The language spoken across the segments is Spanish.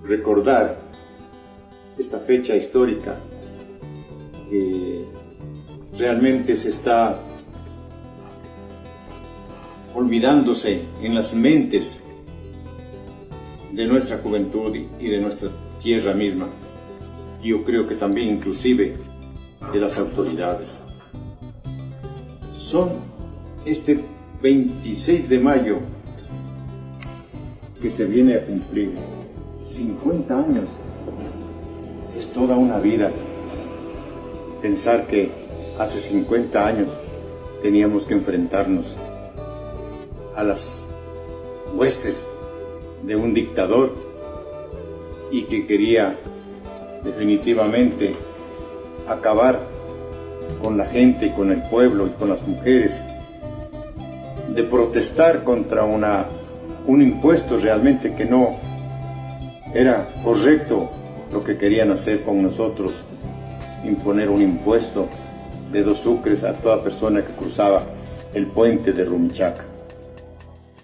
recordar esta fecha histórica que realmente se está olvidándose en las mentes de nuestra juventud y de nuestra tierra misma. Yo creo que también inclusive de las autoridades. Son este 26 de mayo que se viene a cumplir 50 años. Es toda una vida. Pensar que hace 50 años teníamos que enfrentarnos a las huestes de un dictador y que quería definitivamente acabar con la gente y con el pueblo y con las mujeres, de protestar contra un impuesto realmente que no era correcto lo que querían hacer con nosotros, imponer un impuesto de 2 sucres a toda persona que cruzaba el puente de Rumichaca.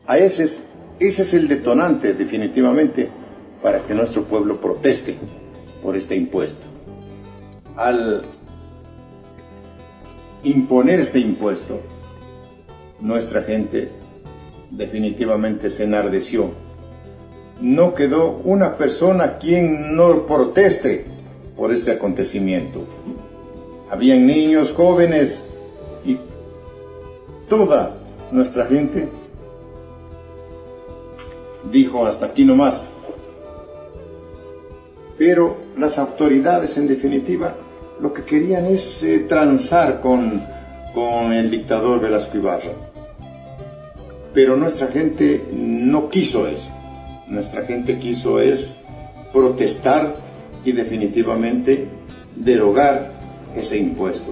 Ese es el detonante definitivamente para que nuestro pueblo proteste por este impuesto. Al imponer este impuesto, nuestra gente definitivamente se enardeció. No quedó una persona quien no proteste por este acontecimiento. Habían niños, jóvenes y toda nuestra gente dijo hasta aquí nomás. Pero las autoridades, en definitiva, lo que querían es transar con el dictador Velasco Ibarra. Pero nuestra gente no quiso eso. Nuestra gente quiso es protestar y definitivamente derogar ese impuesto.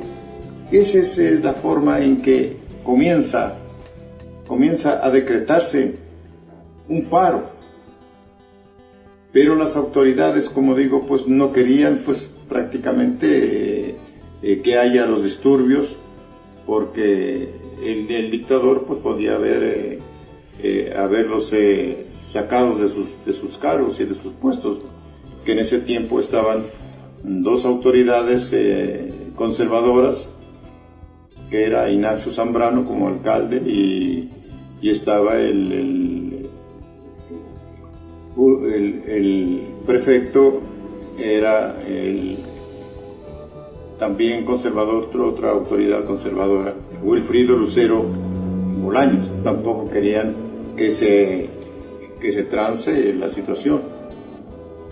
Esa es la forma en que comienza a decretarse un paro. Pero las autoridades, como digo, pues no querían pues prácticamente que haya los disturbios, porque el dictador pues podía haberlos sacados de sus cargos y de sus puestos, que en ese tiempo estaban 2 autoridades conservadoras, que era Ignacio Zambrano como alcalde y estaba el prefecto, era también conservador, otra autoridad conservadora, Wilfrido Lucero Bolaños. Tampoco querían que se trance la situación.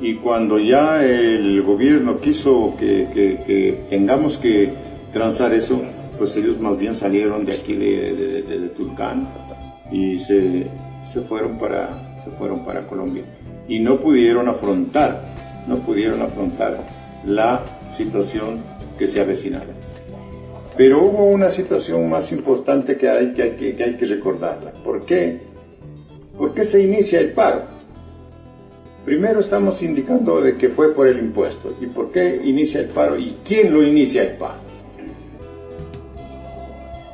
Y cuando ya el gobierno quiso que tengamos que transar eso, pues ellos más bien salieron de aquí de Tulcán y se fueron para Colombia y no pudieron afrontar la situación que se avecinaba. Pero hubo una situación más importante que hay que recordarla. ¿Por qué? ¿Por qué se inicia el paro? Primero estamos indicando de que fue por el impuesto. ¿Y por qué inicia el paro? ¿Y quién lo inicia el paro?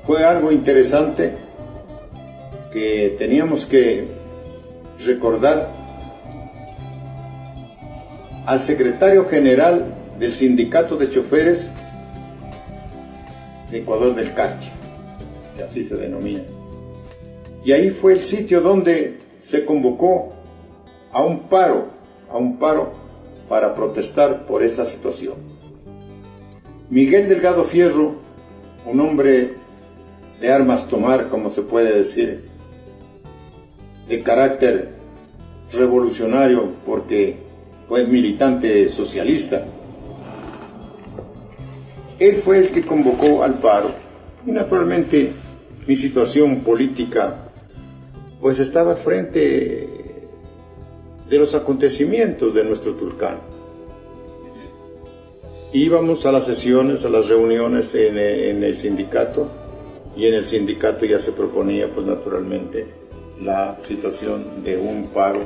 Fue algo interesante que teníamos que recordar al secretario general del Sindicato de Choferes de Ecuador del Carchi, que así se denomina. Y ahí fue el sitio donde se convocó a un paro para protestar por esta situación. Miguel Delgado Fierro, un hombre de armas tomar, como se puede decir, de carácter revolucionario porque fue militante socialista, él fue el que convocó al paro. Y naturalmente mi situación política pues estaba al frente de los acontecimientos de nuestro Tulcán. Íbamos a las sesiones, a las reuniones en el sindicato, y en el sindicato ya se proponía pues naturalmente la situación de un paro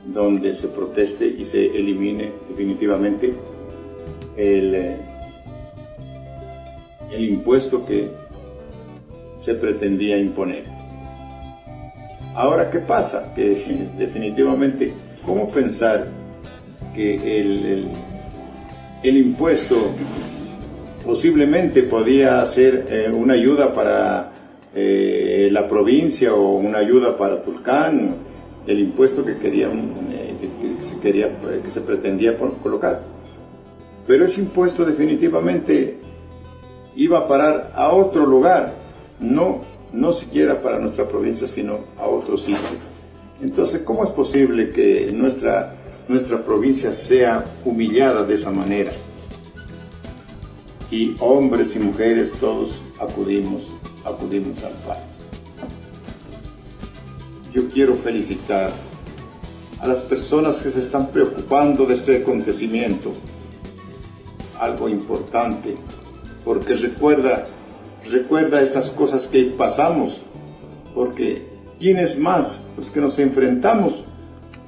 donde se proteste y se elimine definitivamente el impuesto que se pretendía imponer. Ahora, ¿qué pasa? Que definitivamente, ¿cómo pensar que el impuesto posiblemente podía ser una ayuda para la provincia o una ayuda para Tulcán, el impuesto que se pretendía colocar. Pero ese impuesto definitivamente iba a parar a otro lugar, no siquiera para nuestra provincia, sino a otro sitio. Entonces, ¿cómo es posible que nuestra provincia sea humillada de esa manera? Y hombres y mujeres todos acudimos al paro. Yo quiero felicitar a las personas que se están preocupando de este acontecimiento, algo importante, porque recuerda estas cosas que pasamos, porque ¿quiénes más? Los que nos enfrentamos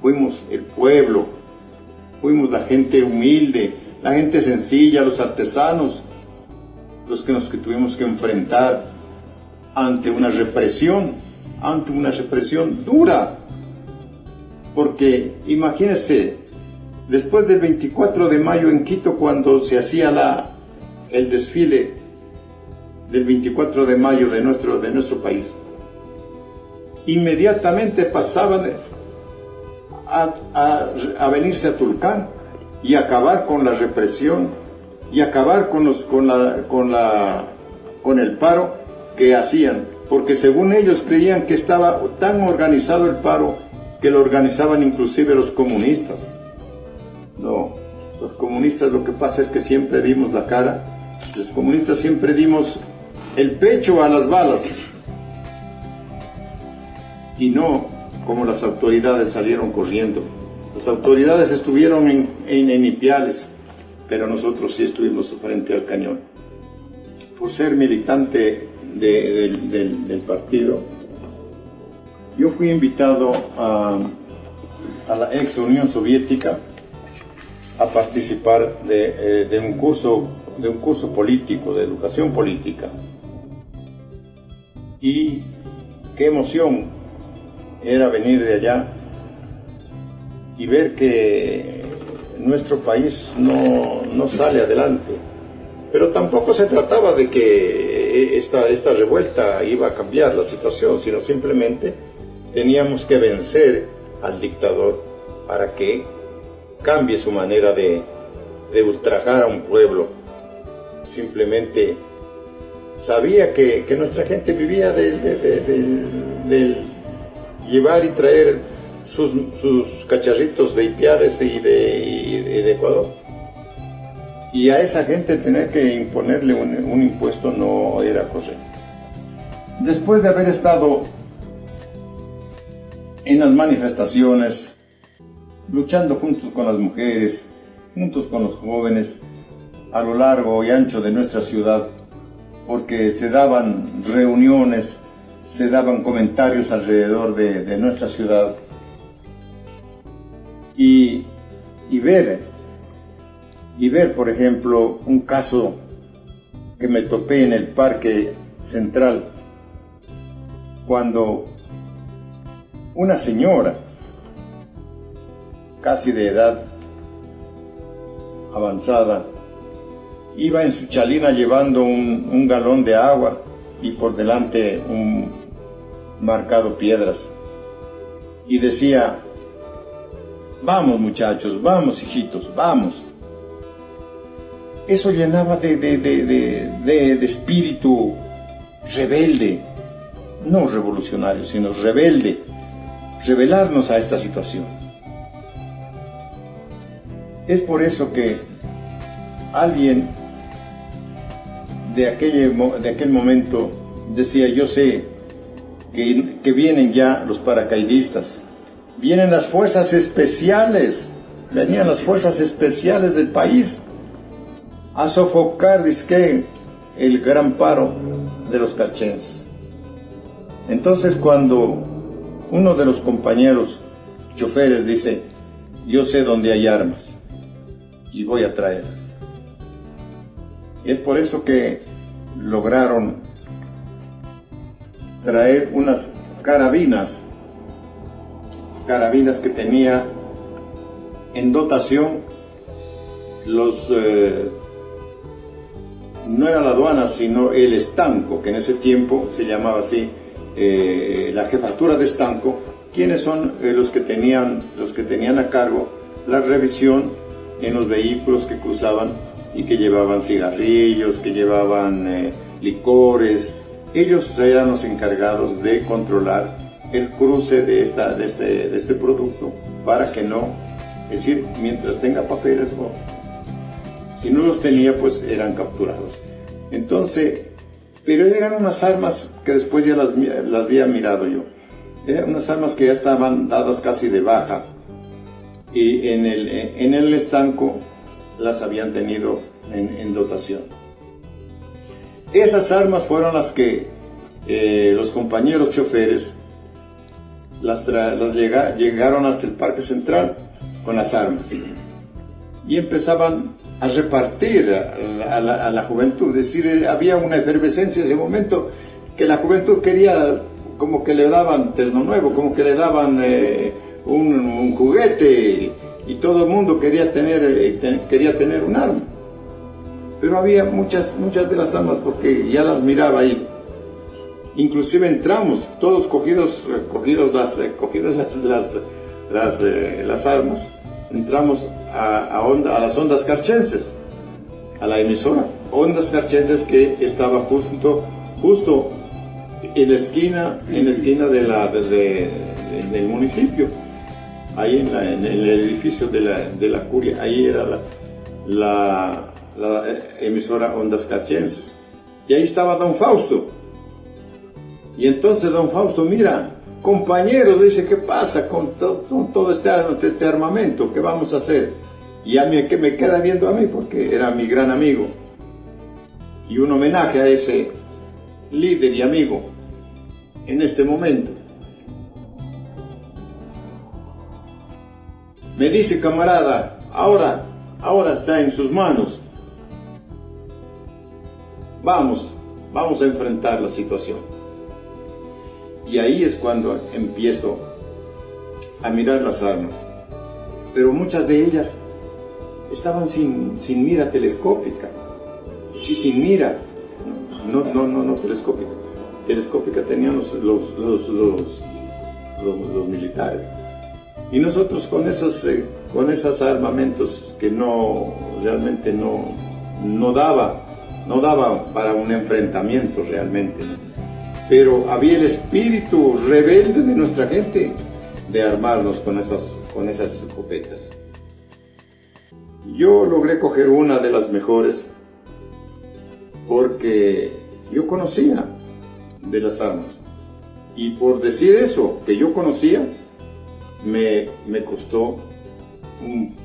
fuimos el pueblo, fuimos la gente humilde, la gente sencilla, los artesanos, los que tuvimos que enfrentar ante una represión dura. Porque imagínense, después del 24 de mayo en Quito, cuando se hacía el desfile del 24 de mayo de nuestro país, inmediatamente pasaban a venirse a Tulcán y acabar con la represión y acabar con el paro que hacían, porque según ellos creían que estaba tan organizado el paro que lo organizaban inclusive los comunistas. No, los comunistas lo que pasa es que siempre dimos la cara, los comunistas siempre dimos el pecho a las balas, y no como las autoridades salieron corriendo. Las autoridades estuvieron en Ipiales, pero nosotros sí estuvimos frente al cañón. Por ser militante del partido, yo fui invitado a la ex Unión Soviética a participar de un curso político, de educación política. Y qué emoción era venir de allá y ver que nuestro país no sale adelante. Pero tampoco se trataba de que esta revuelta iba a cambiar la situación, sino simplemente teníamos que vencer al dictador para que cambie su manera de ultrajar a un pueblo. Simplemente sabía que nuestra gente vivía del llevar y traer sus cacharritos de Ipiales y de Ecuador. Y a esa gente tener que imponerle un impuesto no era correcto. Después de haber estado en las manifestaciones, luchando juntos con las mujeres, juntos con los jóvenes, a lo largo y ancho de nuestra ciudad, porque se daban reuniones, se daban comentarios alrededor de nuestra ciudad, y ver, por ejemplo, un caso que me topé en el Parque Central, cuando una señora, casi de edad avanzada, iba en su chalina llevando un galón de agua y por delante un marcado piedras, y decía: vamos muchachos, vamos hijitos, vamos. Eso llenaba de espíritu rebelde, no revolucionario, sino rebelde, rebelarnos a esta situación. Es por eso que alguien de aquel momento decía: yo sé que vienen ya los paracaidistas, vienen las fuerzas especiales, venían las fuerzas especiales del país a sofocar, dizque, el gran paro de los carchenses. Entonces, cuando uno de los compañeros choferes dice: yo sé dónde hay armas y voy a traerlas. Y es por eso que lograron traer unas carabinas que tenía en dotación no era la aduana, sino el estanco, que en ese tiempo se llamaba así, la jefatura de estanco, quienes son los que tenían a cargo la revisión en los vehículos que cruzaban y que llevaban cigarrillos, que llevaban licores. Ellos eran los encargados de controlar el cruce de este producto para que no, es decir, mientras tenga papeles, no. Si no los tenía, pues eran capturados. Entonces, pero eran unas armas que después ya las había mirado yo. Eran unas armas que ya estaban dadas casi de baja, y en el estanco las habían tenido en dotación. Esas armas fueron las que los compañeros choferes llegaron hasta el Parque Central con las armas y empezaban a repartir a la juventud. Es decir, había una efervescencia en ese momento que la juventud quería, como que le daban terno nuevo, como que le daban un juguete, y todo el mundo quería tener un arma. Pero había muchas de las armas, porque ya las miraba ahí. Inclusive entramos todos cogidos las armas. Entramos a las ondas carchenses, a la emisora Ondas Carchenses, que estaba justo en la esquina del municipio, ahí en el edificio de la curia. Ahí era la emisora Ondas Carchenses, y ahí estaba don Fausto. Y entonces don Fausto, mira, compañeros, dice, ¿qué pasa con todo este armamento? ¿Qué vamos a hacer? Y a mí, que me queda viendo a mí, porque era mi gran amigo. Y un homenaje a ese líder y amigo en este momento. Me dice, camarada, ahora está en sus manos. Vamos a enfrentar la situación. Y ahí es cuando empiezo a mirar las armas. Pero muchas de ellas estaban sin mira telescópica. Sí, sin mira. No telescópica. Telescópica tenían los militares. Y nosotros con esos armamentos que realmente no daba para un enfrentamiento realmente, ¿no? Pero había el espíritu rebelde de nuestra gente de armarnos con esas escopetas. Yo logré coger una de las mejores porque yo conocía de las armas. Y por decir eso, que yo conocía, me costó un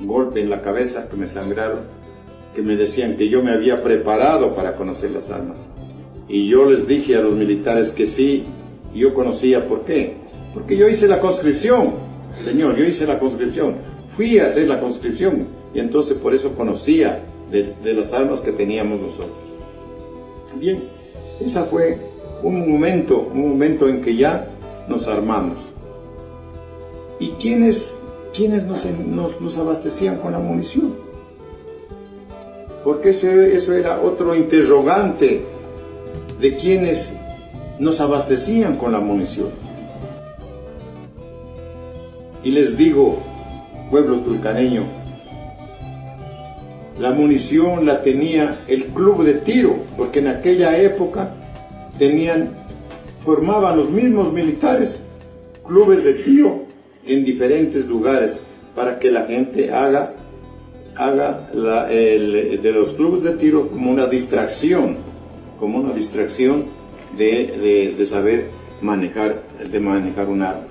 golpe en la cabeza, que me sangraron, que me decían que yo me había preparado para conocer las armas. Y yo les dije a los militares que sí, yo conocía. ¿Por qué? Porque yo hice la conscripción, señor, yo hice la conscripción. Fui a hacer la conscripción, y entonces por eso conocía de las armas que teníamos nosotros. Bien, ese fue un momento en que ya nos armamos. ¿Y quiénes nos abastecían con la munición? Porque eso era otro interrogante de quienes nos abastecían con la munición. Y les digo, pueblo tulcaneño, la munición la tenía el club de tiro, porque en aquella época formaban los mismos militares clubes de tiro en diferentes lugares, para que la gente haga de los clubes de tiro como una distracción de saber manejar un arma.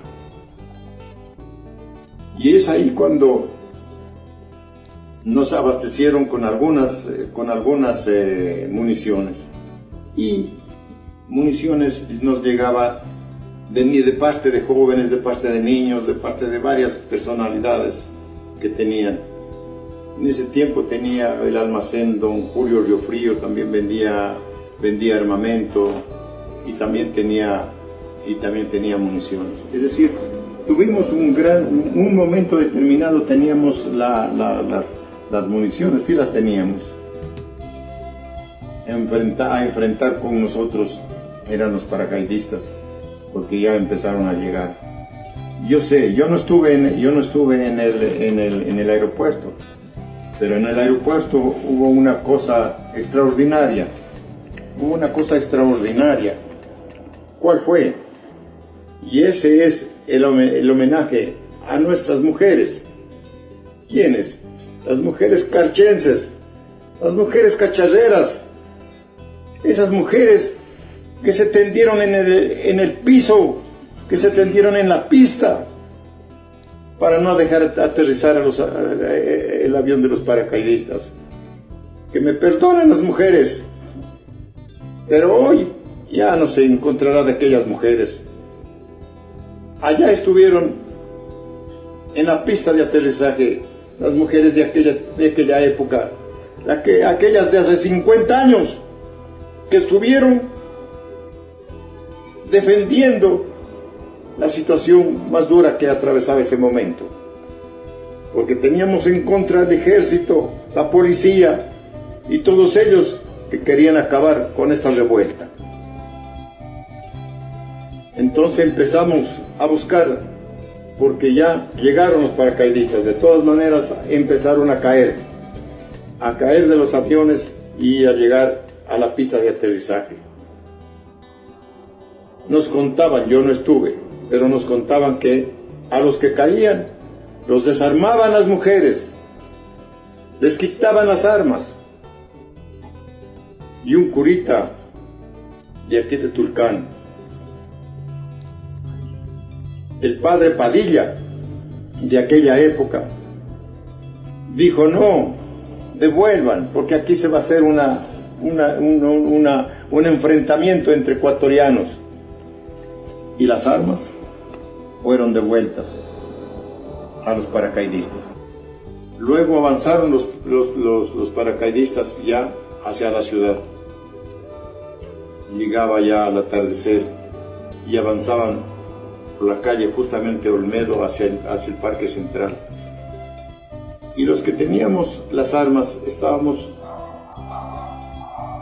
Y es ahí cuando nos abastecieron con algunas municiones. Y municiones nos llegaba de parte de jóvenes, de parte de niños, de parte de varias personalidades que tenían. En ese tiempo tenía el almacén don Julio Riofrío, también vendía armamento, y también tenía municiones. Es decir, tuvimos un momento determinado, teníamos las municiones, sí las teníamos. A enfrentar con nosotros eran los paracaidistas, porque ya empezaron a llegar. Yo sé, yo no estuve en el aeropuerto, pero en el aeropuerto hubo una cosa extraordinaria. ¿Cuál fue? Y ese es el homenaje a nuestras mujeres. ¿Quiénes? Las mujeres carchenses, las mujeres cacharreras, esas mujeres que se tendieron en el piso, que se tendieron en la pista para no dejar aterrizar el avión de los paracaidistas. Que me perdonen las mujeres, pero hoy ya no se encontrará de aquellas mujeres. Allá estuvieron en la pista de aterrizaje las mujeres de aquella época, aquellas de hace 50 años, que estuvieron defendiendo la situación más dura que atravesaba ese momento. Porque teníamos en contra el ejército, la policía y todos ellos que querían acabar con esta revuelta. Entonces empezamos a buscar, porque ya llegaron los paracaidistas. De todas maneras empezaron a caer de los aviones y a llegar a la pista de aterrizaje. Nos contaban, yo no estuve, pero nos contaban que a los que caían los desarmaban las mujeres, les quitaban las armas. Y un curita de aquí de Tulcán, el padre Padilla de aquella época, dijo: no, devuelvan, porque aquí se va a hacer un enfrentamiento entre ecuatorianos. Y las armas fueron devueltas a los paracaidistas. Luego avanzaron los paracaidistas ya hacia la ciudad. Llegaba ya al atardecer y avanzaban por la calle justamente Olmedo hacia el Parque Central. Y los que teníamos las armas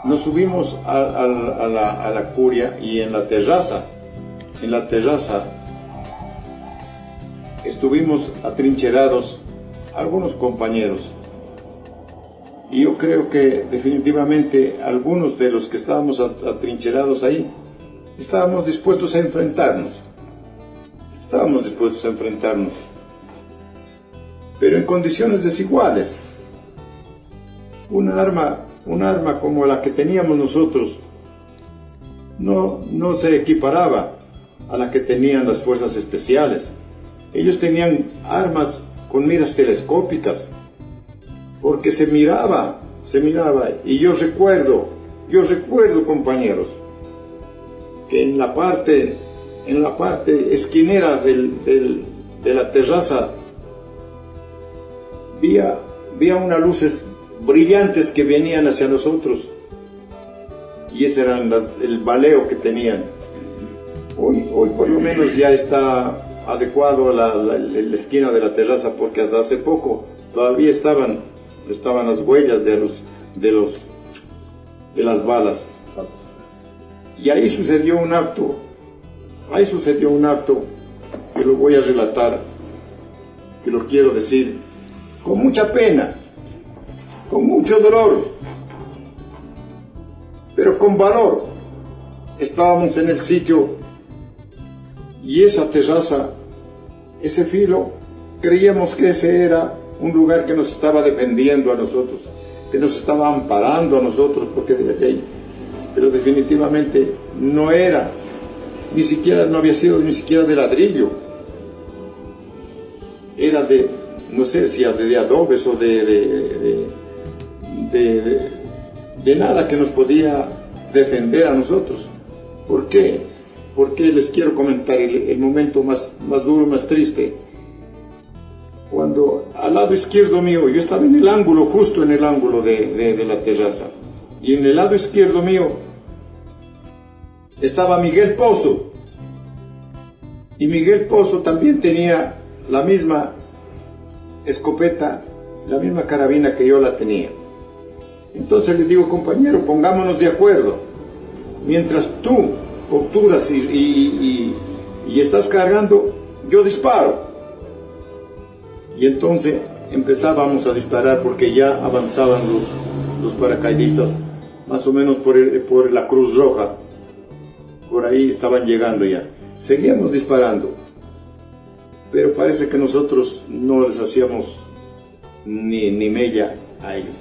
nos subimos a la curia, y en la terraza estuvimos atrincherados algunos compañeros. Y yo creo que definitivamente algunos de los que estábamos atrincherados ahí estábamos dispuestos a enfrentarnos. Pero en condiciones desiguales. Un arma como la que teníamos nosotros no se equiparaba a la que tenían las fuerzas especiales. Ellos tenían armas con miras telescópicas, porque se miraba, y yo recuerdo, compañeros, que en la parte esquinera de la terraza vía unas luces brillantes que venían hacia nosotros, y ese era el baleo que tenían. Hoy por lo menos ya está adecuado la esquina de la terraza, porque hasta hace poco todavía estaban las huellas de las balas. Y ahí sucedió un acto que lo voy a relatar, que lo quiero decir con mucha pena, con mucho dolor, pero con valor. Estábamos en el sitio, y esa terraza, ese filo, creíamos que ese era un lugar que nos estaba defendiendo a nosotros, que nos estaba amparando a nosotros, porque desde ahí. Pero definitivamente no era, no había sido ni siquiera de ladrillo. Era no sé si de adobes o de nada que nos podía defender a nosotros. ¿Por qué? Porque les quiero comentar el momento más duro, más triste. Cuando al lado izquierdo mío, yo estaba en el ángulo, justo en el ángulo de la terraza, y en el lado izquierdo mío estaba Miguel Pozo. Y Miguel Pozo también tenía la misma escopeta, la misma carabina que yo la tenía. Entonces le digo, compañero, pongámonos de acuerdo. Mientras tú obturas y estás cargando, yo disparo. Y entonces empezábamos a disparar porque ya avanzaban los paracaidistas, más o menos por la Cruz Roja. Por ahí estaban llegando ya. Seguíamos disparando, pero parece que nosotros no les hacíamos ni mella a ellos.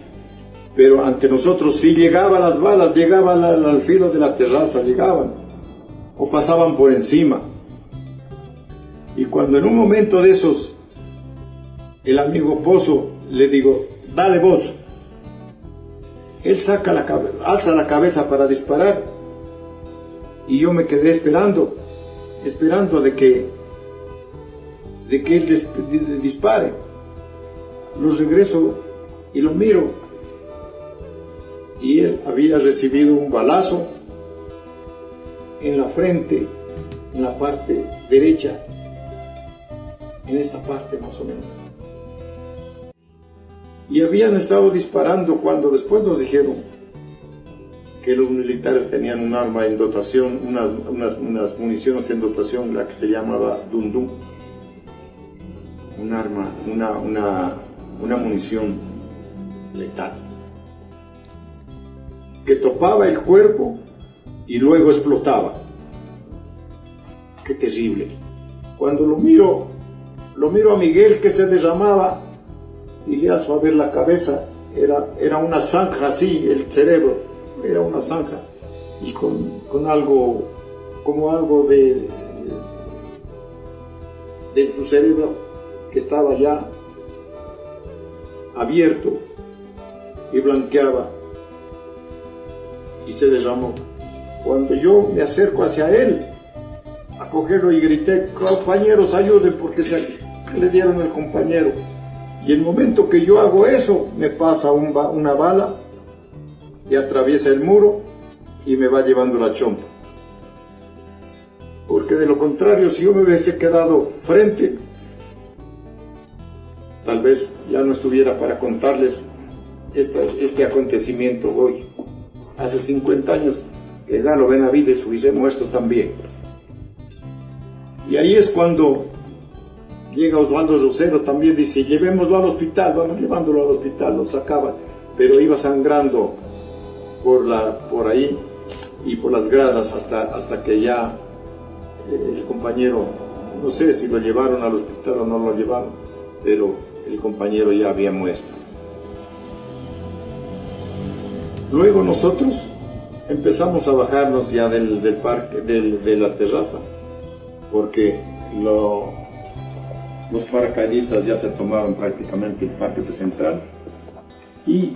Pero ante nosotros sí llegaban las balas, llegaban al filo de la terraza, llegaban, o pasaban por encima. Y cuando en un momento de esos, el amigo Pozo, le digo, dale vos. Él alza la cabeza para disparar, y yo me quedé esperando de que él dispare. Lo regreso y lo miro, y él había recibido un balazo en la frente, en la parte derecha, en esta parte más o menos. Y habían estado disparando cuando después nos dijeron que los militares tenían un arma en dotación, unas municiones en dotación, la que se llamaba Dundum. Un arma, una munición letal, que topaba el cuerpo y luego explotaba. Qué terrible. Cuando lo miro a Miguel, que se derramaba, y le alzo a ver la cabeza, era una zanja así, el cerebro, era una zanja, y con algo, como algo de su cerebro que estaba ya abierto y blanqueaba, y se derramó. Cuando yo me acerco hacia él a cogerlo y grité, compañeros, ayuden, porque le dieron al compañero. Y el momento que yo hago eso, me pasa una bala y atraviesa el muro y me va llevando la chompa. Porque de lo contrario, si yo me hubiese quedado frente, tal vez ya no estuviera para contarles este acontecimiento hoy. Hace 50 años que Galo Benavides hubiese muerto también. Y ahí es cuando llega Osvaldo Rosero, también dice, llevémoslo al hospital, vamos llevándolo al hospital, lo sacaban, pero iba sangrando por ahí y por las gradas hasta que ya el compañero, no sé si lo llevaron al hospital o no lo llevaron, pero el compañero ya había muerto. Luego nosotros empezamos a bajarnos ya del parque, de la terraza, porque los paracaidistas ya se tomaron prácticamente el parque central y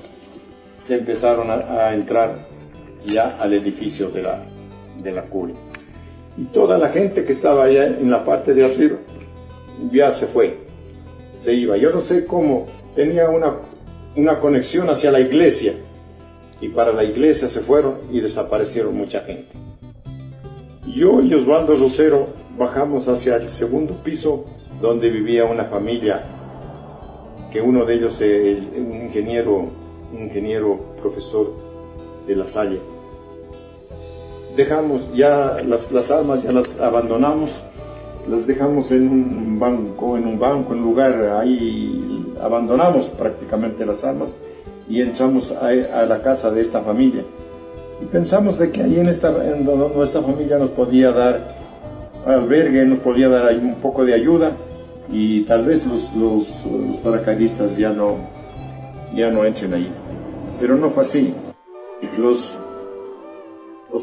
se empezaron a entrar ya al edificio de la CURI. Y toda la gente que estaba allá en la parte de arriba ya se iba. Yo no sé cómo, tenía una conexión hacia la iglesia, y para la iglesia se fueron y desaparecieron mucha gente. Yo y Osvaldo Rosero bajamos hacia el segundo piso, donde vivía una familia, que uno de ellos, un ingeniero profesor de La Salle. Dejamos ya las armas, ya las abandonamos, las dejamos en un banco, en lugar, ahí abandonamos prácticamente las armas y entramos a la casa de esta familia. Y pensamos de que ahí en nuestra familia nos podía dar albergue, nos podía dar ahí un poco de ayuda, y tal vez los paracaidistas ya no entren ahí. Pero no fue así. Los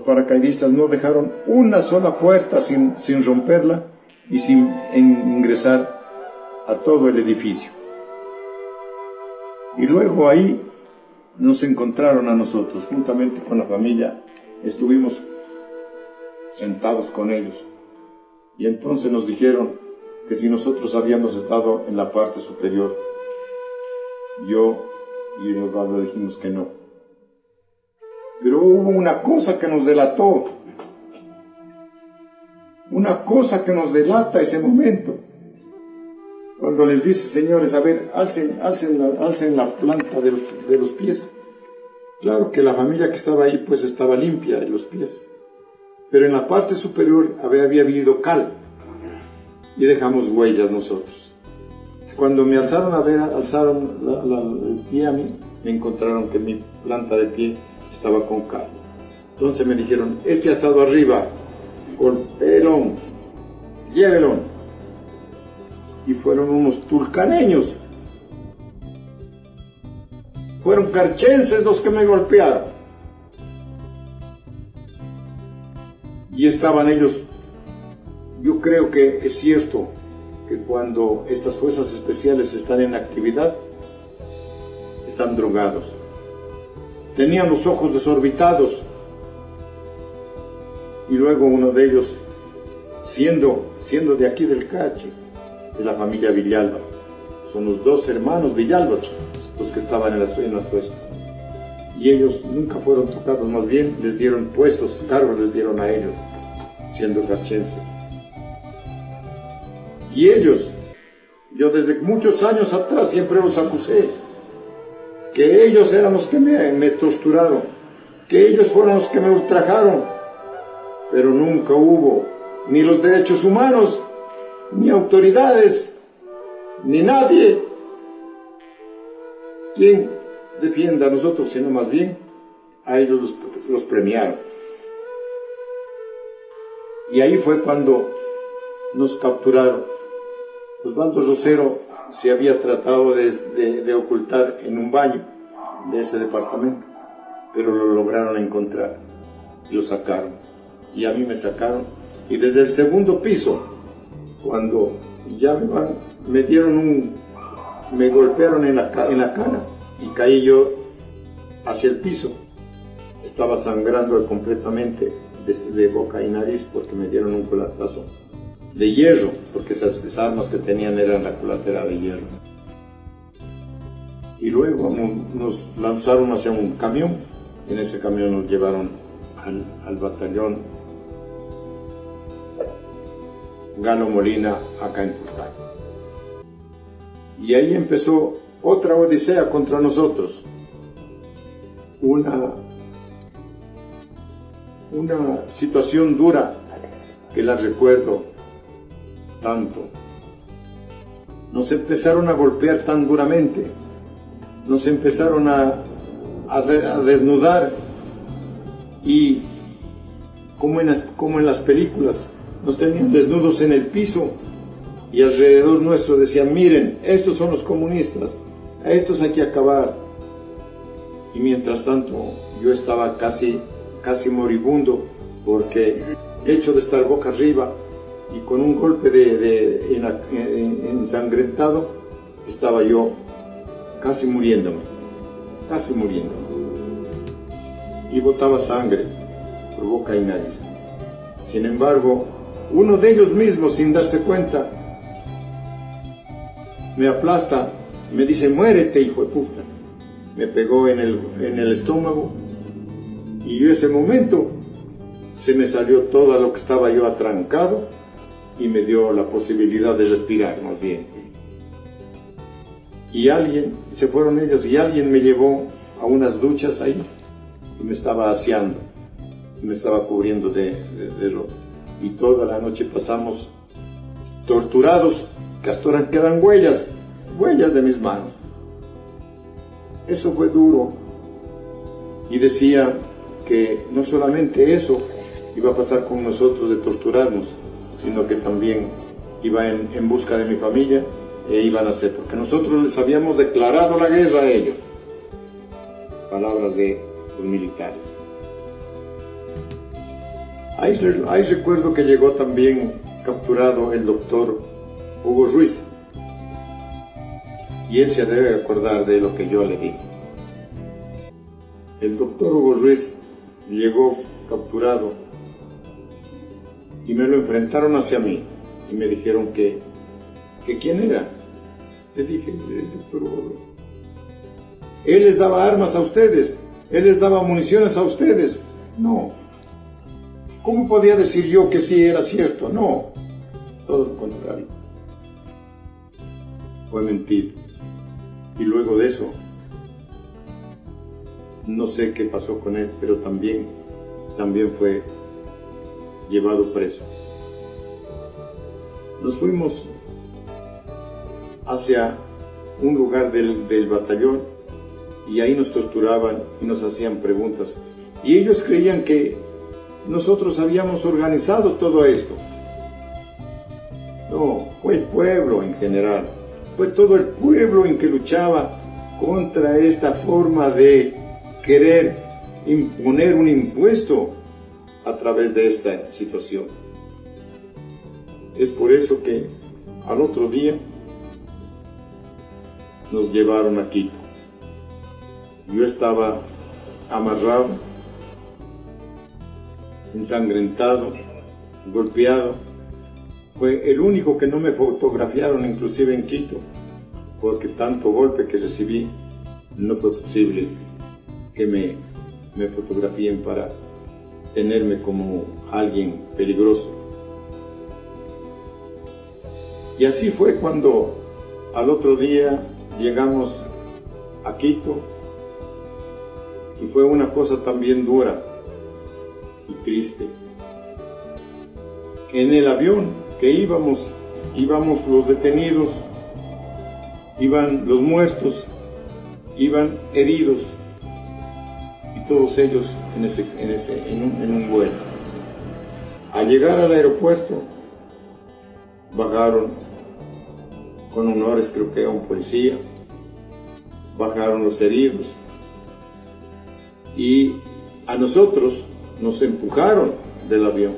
paracaidistas no dejaron una sola puerta sin romperla y sin ingresar a todo el edificio. Y luego ahí nos encontraron a nosotros, juntamente con la familia, estuvimos sentados con ellos. Y entonces nos dijeron que si nosotros habíamos estado en la parte superior. Yo y Osvaldo dijimos que no. Pero hubo una cosa que nos delató. una cosa que nos delata ese momento. Cuando les dice, señores, a ver, alcen la planta de los pies. Claro que la familia que estaba ahí pues estaba limpia de los pies, pero en la parte superior había habido cal y dejamos huellas nosotros. Cuando me alzaron el pie a mí, me encontraron que mi planta de pie estaba con cal. Entonces me dijeron, este ha estado arriba, golpéelo, llévelo. Y fueron unos tulcaneños, fueron carchenses los que me golpearon. Y estaban ellos, yo creo que es cierto que cuando estas fuerzas especiales están en actividad, están drogados. Tenían los ojos desorbitados. Y luego uno de ellos, siendo de aquí del Cachi, de la familia Villalba, son los dos hermanos Villalbas los que estaban en las fuerzas. Y ellos nunca fueron tocados, más bien les dieron puestos, cargos les dieron a ellos, siendo carchenses. Y ellos, yo desde muchos años atrás siempre los acusé, que ellos eran los que me torturaron, que ellos fueron los que me ultrajaron, pero nunca hubo ni los derechos humanos, ni autoridades, ni nadie quien defienda a nosotros, sino más bien a ellos los premiaron. Y ahí fue cuando nos capturaron. Osvaldo Rosero se había tratado de ocultar en un baño de ese departamento, pero lo lograron encontrar y lo sacaron. Y a mí me sacaron, y desde el segundo piso, cuando ya me golpearon en la cara y caí yo hacia el piso. Estaba sangrando completamente de boca y nariz porque me dieron un culatazo de hierro, porque esas armas que tenían eran la culata de hierro. Y luego nos lanzaron hacia un camión, y en ese camión nos llevaron al batallón Galo Molina, acá en Putay. Y ahí empezó otra odisea contra nosotros. Una situación dura que la recuerdo tanto. Nos empezaron a golpear tan duramente, nos empezaron a desnudar, y como en las películas, nos tenían desnudos en el piso y alrededor nuestro decían, miren, estos son los comunistas, a estos hay que acabar. Y mientras tanto yo estaba casi moribundo, porque hecho de estar boca arriba y con un golpe ensangrentado, estaba yo casi muriéndome, y botaba sangre por boca y nariz. Sin embargo, uno de ellos mismos, sin darse cuenta, me aplasta, me dice, muérete, hijo de puta. Me pegó en el estómago, y ese momento se me salió todo lo que estaba yo atrancado y me dio la posibilidad de respirar, más bien. Y se fueron ellos, y alguien me llevó a unas duchas ahí y me estaba aseando, y me estaba cubriendo de ropa. Y toda la noche pasamos torturados, que hasta ahora quedan huellas de mis manos. Eso fue duro. Y decía que no solamente eso iba a pasar con nosotros de torturarnos, sino que también iba en busca de mi familia, e iban a hacer, porque nosotros les habíamos declarado la guerra a ellos. Palabras de los militares. Ahí recuerdo que llegó también capturado el doctor Hugo Ruiz, y él se debe acordar de lo que yo le dije. El doctor Hugo Ruiz llegó capturado y me lo enfrentaron hacia mí y me dijeron que ¿quién era? Le dije, el doctor Hugo Ruiz. Él les daba armas a ustedes, él les daba municiones a ustedes. No. ¿Cómo podía decir yo que sí era cierto? No, todo lo contrario. Fue mentir. Y luego de eso, no sé qué pasó con él, pero también fue llevado preso. Nos fuimos hacia un lugar del batallón y ahí nos torturaban y nos hacían preguntas. Y ellos creían que nosotros habíamos organizado todo esto. No, fue el pueblo en general. Fue todo el pueblo en que luchaba contra esta forma de querer imponer un impuesto a través de esta situación. Es por eso que al otro día nos llevaron a Quito. Yo estaba amarrado, ensangrentado, golpeado. Fue el único que no me fotografiaron, inclusive en Quito, porque tanto golpe que recibí, no fue posible que me fotografíen para tenerme como alguien peligroso. Y así fue cuando al otro día llegamos a Quito, y fue una cosa también dura y triste. En el avión que íbamos los detenidos, iban los muertos, iban heridos, y todos ellos en un vuelo. Al llegar al aeropuerto, bajaron con honores, creo que a un policía, bajaron los heridos, y a nosotros nos empujaron del avión,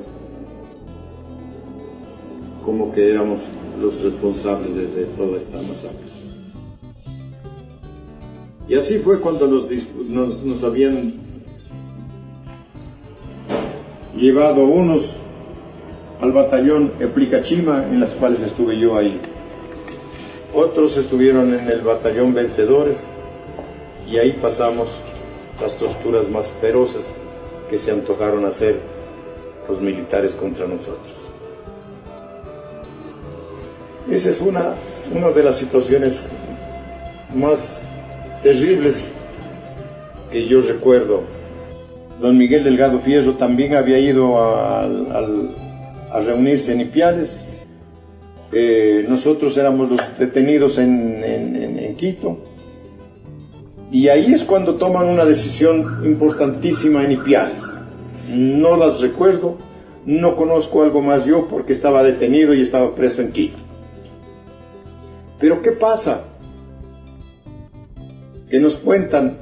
como que éramos los responsables de toda esta masacre. Y así fue cuando nos habían llevado unos al batallón Eplicachima, en las cuales estuve yo ahí. Otros estuvieron en el batallón Vencedores, y ahí pasamos las torturas más feroces que se antojaron hacer los militares contra nosotros. Esa es una de las situaciones más terribles que yo recuerdo. Don Miguel Delgado Fierro también había ido a reunirse en Ipiales. Nosotros éramos los detenidos en Quito, y ahí es cuando toman una decisión importantísima en Ipiales. No las recuerdo, no conozco algo más yo, porque estaba detenido y estaba preso en Quito. Pero ¿qué pasa? Que nos cuentan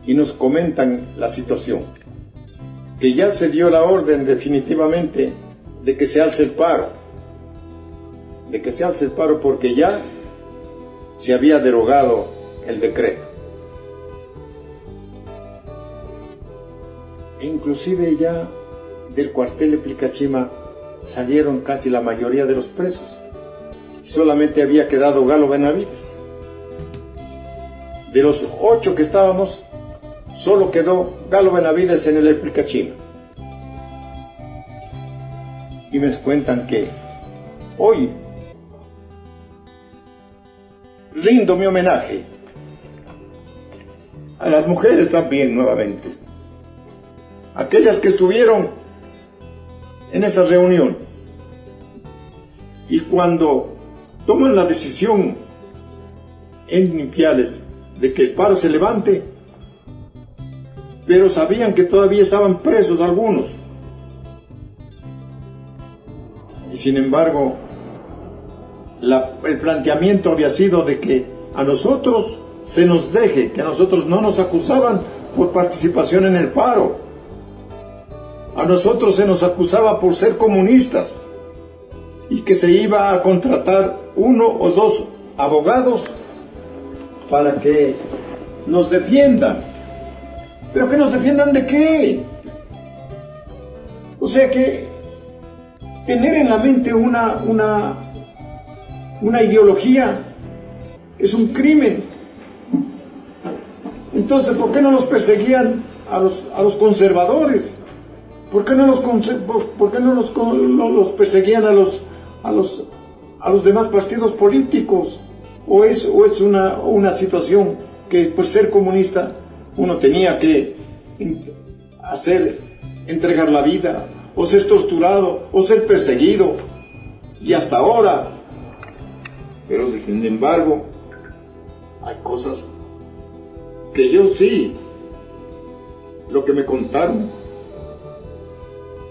y nos comentan la situación, que ya se dio la orden definitivamente de que se alce el paro, porque ya se había derogado el decreto. E inclusive ya del cuartel de Eplicachima salieron casi la mayoría de los presos. Solamente había quedado Galo Benavides. De los 8 que estábamos, solo quedó Galo Benavides en el Eplicachima. Y me cuentan que hoy rindo mi homenaje a las mujeres también, nuevamente, aquellas que estuvieron en esa reunión, y cuando toman la decisión en Ipiales de que el paro se levante, pero sabían que todavía estaban presos algunos, y sin embargo el planteamiento había sido de que a nosotros se nos deje, que a nosotros no nos acusaban por participación en el paro, a nosotros se nos acusaba por ser comunistas, y que se iba a contratar 1 o 2 abogados para que nos defiendan. ¿Pero que nos defiendan de qué? O sea que tener en la mente una ideología es un crimen. Entonces, ¿por qué no nos perseguían a los conservadores? ¿Por qué no los perseguían a los demás partidos políticos? ¿O es una situación que por ser comunista uno tenía que entregar la vida, o ser torturado, o ser perseguido? Y hasta ahora. Pero sin embargo, hay cosas que yo sí, lo que me contaron,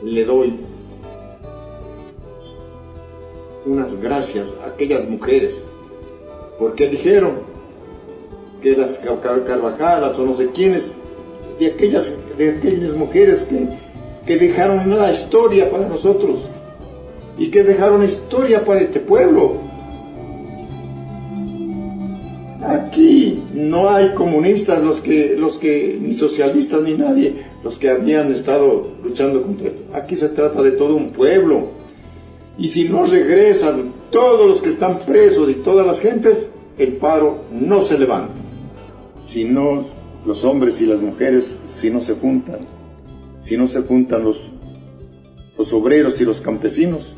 le doy unas gracias a aquellas mujeres, porque dijeron que las Carvajalas o no sé quiénes, de aquellas mujeres que dejaron la historia para nosotros y que dejaron historia para este pueblo. Aquí no hay comunistas, los que ni socialistas ni nadie, los que habían estado luchando contra esto. Aquí se trata de todo un pueblo. Y si no regresan todos los que están presos y todas las gentes, el paro no se levanta. Si no, los hombres y las mujeres, si no se juntan los obreros y los campesinos,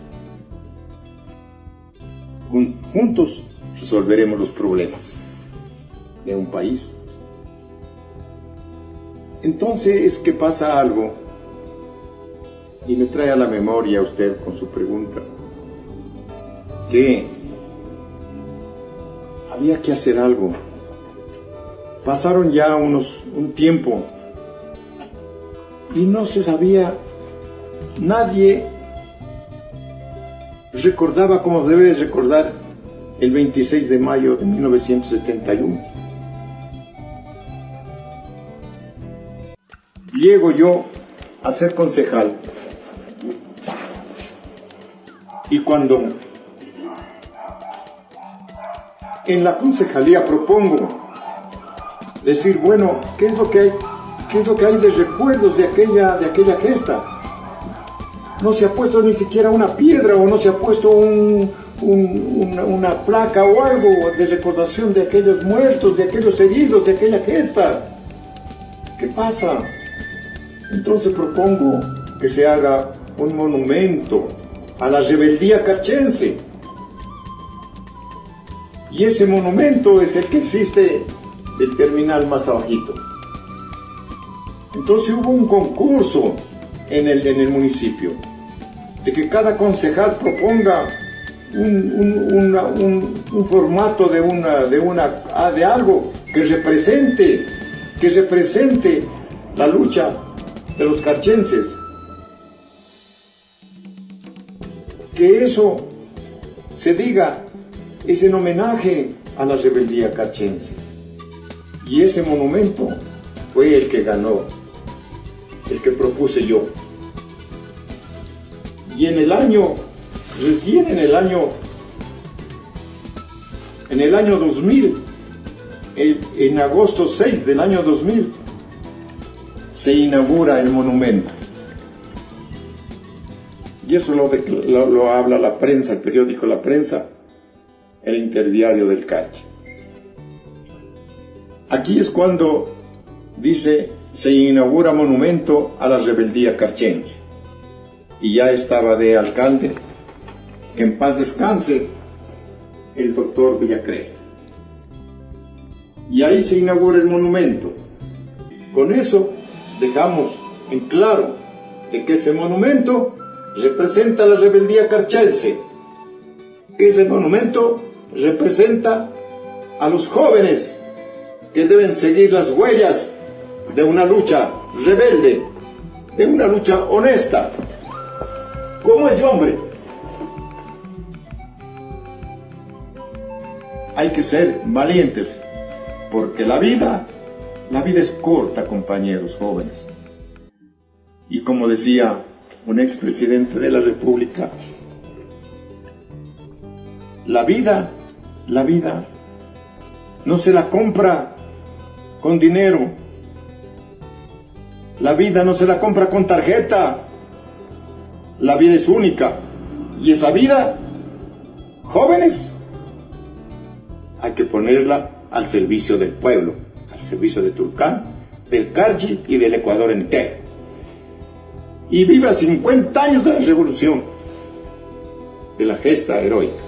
juntos resolveremos los problemas de un país. Entonces es que pasa algo, y me trae a la memoria usted con su pregunta, que había que hacer algo. Pasaron ya un tiempo y no se sabía, nadie recordaba como debe recordar el 26 de mayo de 1971. Llego yo a ser concejal, y cuando en la concejalía propongo decir, bueno, ¿qué es lo que hay de recuerdos de aquella gesta? No se ha puesto ni siquiera una piedra, o no se ha puesto una placa o algo de recordación de aquellos muertos, de aquellos heridos, de aquella gesta. ¿Qué pasa? Entonces propongo que se haga un monumento a la rebeldía carchense. Y ese monumento es el que existe del terminal más abajito. Entonces hubo un concurso en el municipio, de que cada concejal proponga un formato de algo que represente la lucha de los carchenses. Que eso se diga, es en homenaje a la rebeldía carchense. Y ese monumento fue el que ganó, el que propuse yo. Y recién en el año 2000, en agosto 6 del año 2000, se inaugura el monumento. Y eso lo habla la prensa, el periódico La Prensa, el Interdiario del Carchi. Aquí es cuando dice, se inaugura monumento a la rebeldía carchense. Y ya estaba de alcalde, que en paz descanse, el doctor Villacrés. Y ahí se inaugura el monumento. Con eso dejamos en claro de que ese monumento representa la rebeldía carchense. Ese monumento representa a los jóvenes que deben seguir las huellas de una lucha rebelde, de una lucha honesta, como ese hombre. Hay que ser valientes, porque la vida es corta, compañeros jóvenes. Y como decía un expresidente de la República, la vida no se la compra con dinero, la vida no se la compra con tarjeta, la vida es única, y esa vida, jóvenes, hay que ponerla al servicio del pueblo, al servicio de Tulcán, del Carchi y del Ecuador entero. y viva 50 años de la revolución, de la gesta heroica.